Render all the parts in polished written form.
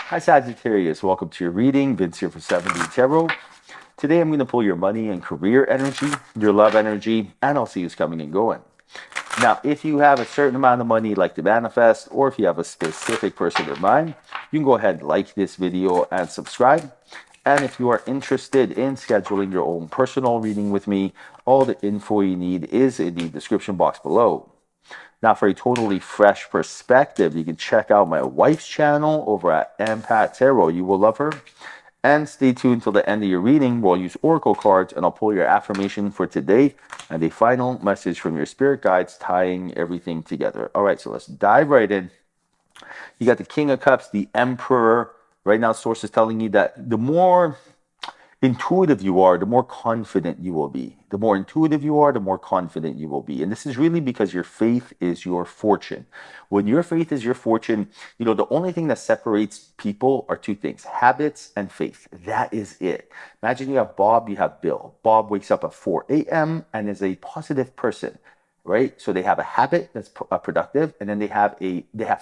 Hi Sagittarius, welcome to your reading. Vince here for 70 Tarot. Today I'm going to pull your money and career energy, your love energy, and I'll see who's coming and going. Now, if you have a certain amount of money you'd like to manifest, or if you have a specific person in mind, you can go ahead and like this video and subscribe. And if you are interested in scheduling your own personal reading with me, all the info you need is in the description box below. Now, for a totally fresh perspective, you can check out my wife's channel over at Empath Tarot. You will love her. And stay tuned till the end of your reading. We'll use oracle cards and I'll pull your affirmation for today and a final message from your spirit guides tying everything together. All right, so let's dive right in. You got the King of Cups, the Emperor. Right now, source is telling you that the more intuitive you are, the more confident you will be. The more intuitive you are, the more confident you will be. And this is really because your faith is your fortune. When your faith is your fortune, the only thing that separates people are two things: habits and faith. That is it. Imagine you have Bob, you have Bill. Bob wakes up at 4 a.m. and is a positive person, right? So they have a habit that's productive, and then they have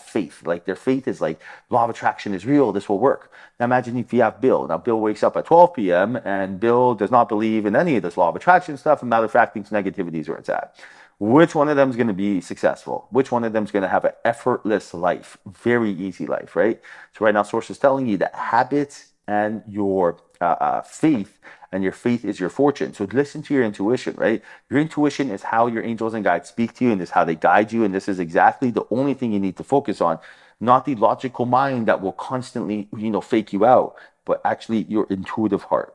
faith. Like their faith is like, law of attraction is real, this will work. Now imagine if you have Bill. Now Bill wakes up at 12 p.m. and Bill does not believe in any of this law of attraction stuff, and matter of fact thinks negativity is where it's at. Which one of them is going to be successful? Which one of them is going to have an effortless life, very easy life, right? So right now source is telling you that habits and your faith, and your faith is your fortune. So listen to your intuition, right? Your intuition is how your angels and guides speak to you, and this is how they guide you, and this is exactly the only thing you need to focus on, not the logical mind that will constantly, fake you out, but actually your intuitive heart.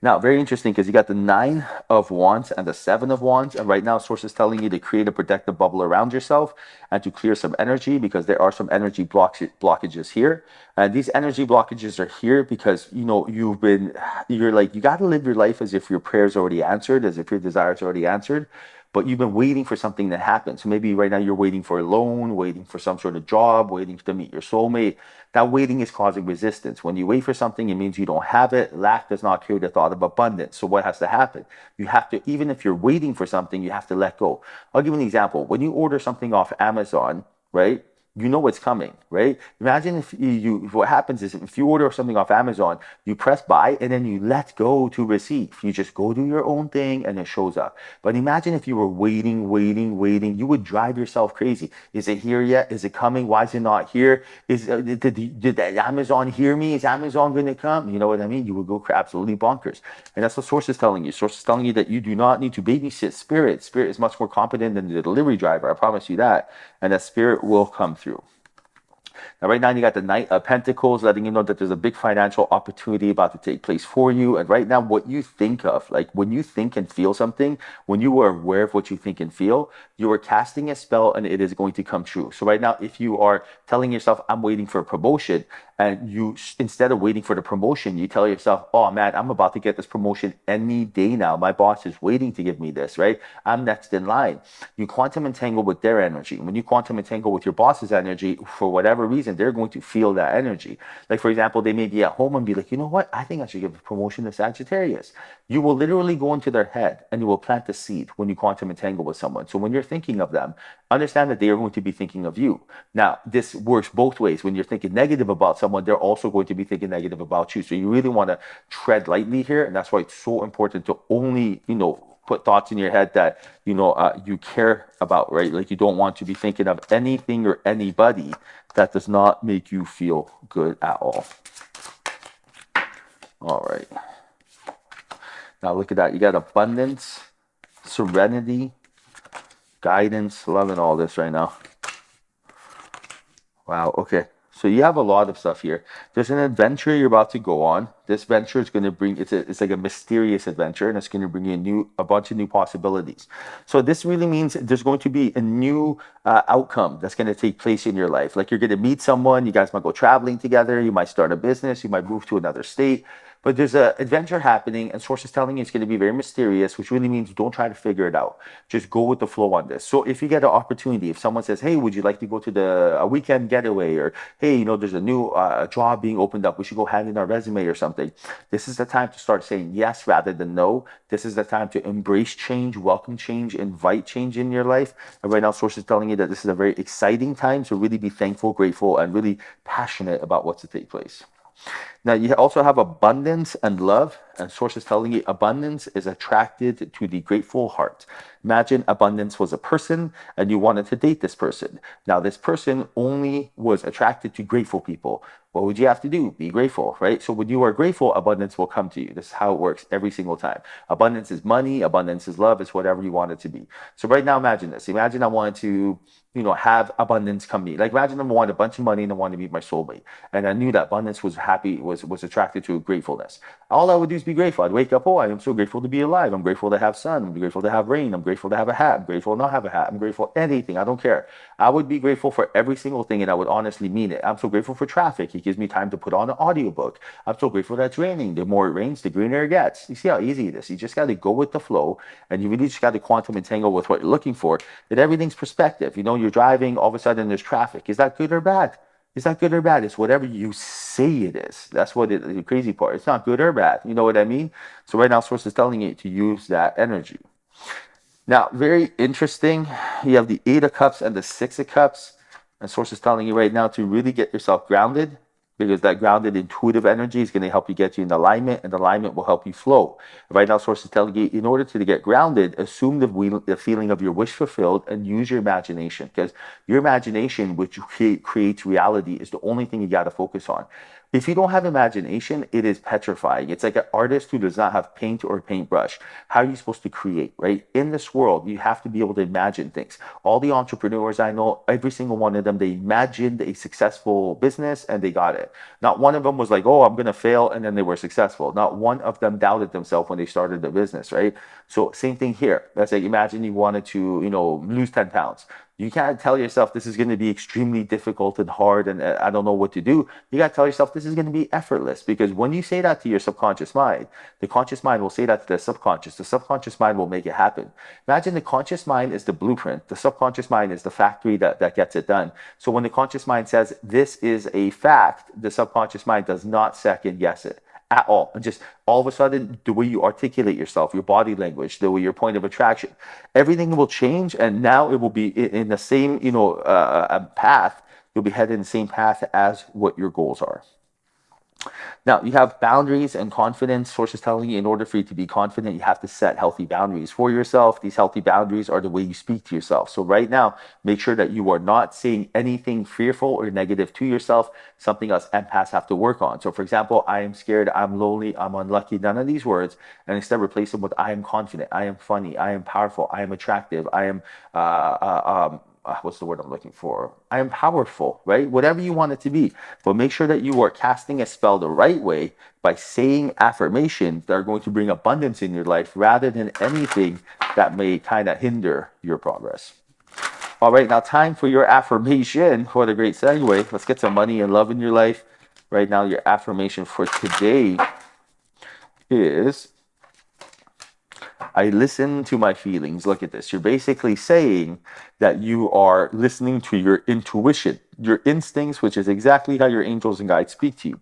Now, very interesting because you got the 9 of Wands and the 7 of Wands. And right now, source is telling you to create a protective bubble around yourself and to clear some energy, because there are some energy blockages here. And these energy blockages are here because, you're like, you got to live your life as if your prayer's already answered, as if your desires already answered, but you've been waiting for something to happen. So maybe right now you're waiting for a loan, waiting for some sort of job, waiting to meet your soulmate. That waiting is causing resistance. When you wait for something, it means you don't have it. Lack does not create a thought of abundance. So what has to happen? You have to, even if you're waiting for something, you have to let go. I'll give you an example. When you order something off Amazon, right? You know it's coming, right? Imagine if what happens is, if you order something off Amazon, you press buy and then you let go to receive. You just go do your own thing and it shows up. But imagine if you were waiting, you would drive yourself crazy. Is it here yet? Is it coming? Why is it not here? Did Amazon hear me? Is Amazon going to come? You know what I mean? You would go absolutely bonkers. And that's what source is telling you. Source is telling you that you do not need to babysit spirit. Spirit is much more competent than the delivery driver. I promise you that. And that spirit will come through. Now, right now, you got the Knight of Pentacles, letting you know that there's a big financial opportunity about to take place for you. And right now, what you think of, like when you think and feel something, when you are aware of what you think and feel, you are casting a spell and it is going to come true. So right now, if you are telling yourself, I'm waiting for a promotion, and you, instead of waiting for the promotion, you tell yourself, oh man, I'm about to get this promotion any day now. My boss is waiting to give me this, right? I'm next in line. You quantum entangle with their energy. When you quantum entangle with your boss's energy, for whatever reason, they're going to feel that energy. Like, for example, they may be at home and be like, you know what? I think I should give a promotion to Sagittarius. You will literally go into their head and you will plant the seed when you quantum entangle with someone. So when you're thinking of them, understand that they are going to be thinking of you. Now, this works both ways. When you're thinking negative about someone, they're also going to be thinking negative about you. So you really want to tread lightly here. And that's why it's so important to only, put thoughts in your head that, you care about, right? Like you don't want to be thinking of anything or anybody that does not make you feel good at all. All right. Now look at that. You got abundance, serenity, guidance. Loving all this right now. Wow. Okay. So you have a lot of stuff here. There's an adventure you're about to go on. This venture is going to bring, it's like a mysterious adventure, and it's going to bring you a bunch of new possibilities. So this really means there's going to be a new outcome that's going to take place in your life. Like you're going to meet someone, you guys might go traveling together, you might start a business, you might move to another state. But there's an adventure happening, and source is telling you it's going to be very mysterious, which really means don't try to figure it out. Just go with the flow on this. So if you get an opportunity, if someone says, "Hey, would you like to go to a weekend getaway?" or "Hey, there's a new job being opened up. We should go hand in our resume or something." This is the time to start saying yes rather than no. This is the time to embrace change, welcome change, invite change in your life. And right now, source is telling you that this is a very exciting time to really be thankful, grateful, and really passionate about what's to take place. Now, you also have abundance and love, and source is telling you abundance is attracted to the grateful heart. Imagine abundance was a person and you wanted to date this person. Now, this person only was attracted to grateful people. What would you have to do? Be grateful, right? So when you are grateful, abundance will come to you. This is how it works every single time. Abundance is money, abundance is love, it's whatever you want it to be. So right now, imagine this. Imagine I wanted to have abundance come me. Like imagine I wanted a bunch of money and I wanted to meet my soulmate. And I knew that abundance was happy, was attracted to gratefulness. All I would do is be grateful. I'd wake up, oh, I am so grateful to be alive. I'm grateful to have sun. I'm grateful to have rain. I'm grateful to have a hat. I'm grateful to not have a hat. I'm grateful for anything. I don't care. I would be grateful for every single thing and I would honestly mean it. I'm so grateful for traffic. It gives me time to put on an audiobook. I'm so grateful that it's raining. The more it rains, the greener it gets. You see how easy it is. You just got to go with the flow and you really just got to quantum entangle with what you're looking for. And everything's perspective. You're driving, all of a sudden there's traffic. Is that good or bad? It's not good or bad. It's whatever you say it is. That's what the crazy part. It's not good or bad. You know what I mean? So right now, source is telling you to use that energy. Now, very interesting. You have the Eight of Cups and the Six of Cups. And source is telling you right now to really get yourself grounded because that grounded intuitive energy is going to help you get you in alignment and alignment will help you flow. Right now, source is telling you in order to get grounded, assume the feeling of your wish fulfilled and use your imagination because your imagination, which creates reality, is the only thing you got to focus on. If you don't have imagination, it is petrifying. It's like an artist who does not have paint or paintbrush. How are you supposed to create, right? In this world, you have to be able to imagine things. All the entrepreneurs I know, every single one of them, they imagined a successful business and they got it. Not one of them was like, oh, I'm going to fail, and then they were successful. Not one of them doubted themselves when they started the business, right? So same thing here. Let's say imagine you wanted to, lose 10 pounds. You can't tell yourself this is going to be extremely difficult and hard and I don't know what to do. You got to tell yourself this is going to be effortless because when you say that to your subconscious mind, the conscious mind will say that to the subconscious. The subconscious mind will make it happen. Imagine the conscious mind is the blueprint. The subconscious mind is the factory that gets it done. So when the conscious mind says this is a fact, the subconscious mind does not second guess it at all. And just all of a sudden, the way you articulate yourself, your body language, the way your point of attraction, everything will change. And now it will be in the same, path. You'll be headed in the same path as what your goals are. Now, you have boundaries and confidence. Sources telling you in order for you to be confident, you have to set healthy boundaries for yourself. These healthy boundaries are the way you speak to yourself. So right now, make sure that you are not saying anything fearful or negative to yourself, something us empaths have to work on. So for example, I am scared, I'm lonely, I'm unlucky, none of these words, and instead replace them with I am confident, I am funny, I am powerful, I am attractive, I am what's the word I'm looking for? I am powerful, right? Whatever you want it to be. But make sure that you are casting a spell the right way by saying affirmations that are going to bring abundance in your life rather than anything that may kind of hinder your progress. All right, now time for your affirmation. What a great segue. Let's get some money and love in your life. Right now, your affirmation for today is I listen to my feelings. Look at this. You're basically saying that you are listening to your intuition, your instincts, which is exactly how your angels and guides speak to you.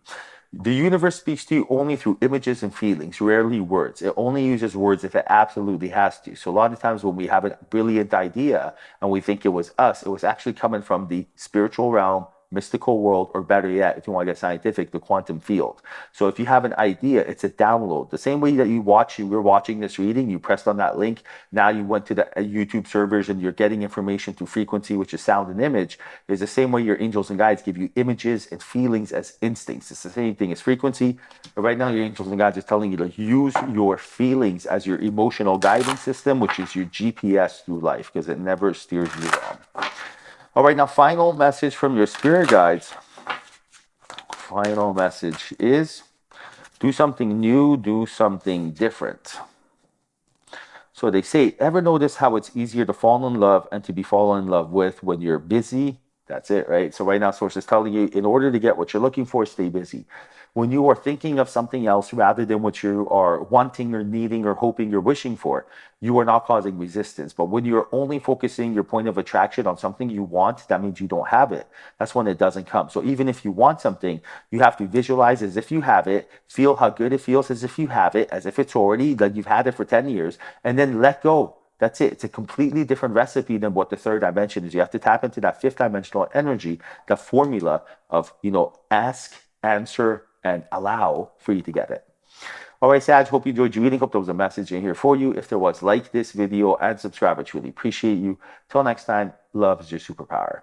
The universe speaks to you only through images and feelings, rarely words. It only uses words if it absolutely has to. So a lot of times when we have a brilliant idea and we think it was us, it was actually coming from the spiritual realm, mystical world, or better yet, if you want to get scientific, the quantum field. So if you have an idea, it's a download. The same way that we're watching this reading, you pressed on that link, now you went to the YouTube servers and you're getting information through frequency, which is sound and image, is the same way your angels and guides give you images and feelings as instincts. It's the same thing as frequency. But right now, your angels and guides is telling you to use your feelings as your emotional guidance system, which is your GPS through life, because it never steers you wrong. All right, now final message from your spirit guides. Final message is do something new, do something different. So they say, ever notice how it's easier to fall in love and to be fallen in love with when you're busy That's it, right? So right now, Source is telling you, in order to get what you're looking for, stay busy. When you are thinking of something else rather than what you are wanting or needing or hoping or wishing for, you are not causing resistance. But when you're only focusing your point of attraction on something you want, that means you don't have it. That's when it doesn't come. So even if you want something, you have to visualize as if you have it, feel how good it feels as if you have it, as if it's already, like you've had it for 10 years, and then let go. That's it. It's a completely different recipe than what the third dimension is. You have to tap into that fifth dimensional energy, the formula of, ask, answer, and allow for you to get it. All right, Sag, hope you enjoyed your reading. Hope there was a message in here for you. If there was, like this video and subscribe. I truly appreciate you. Till next time, love is your superpower.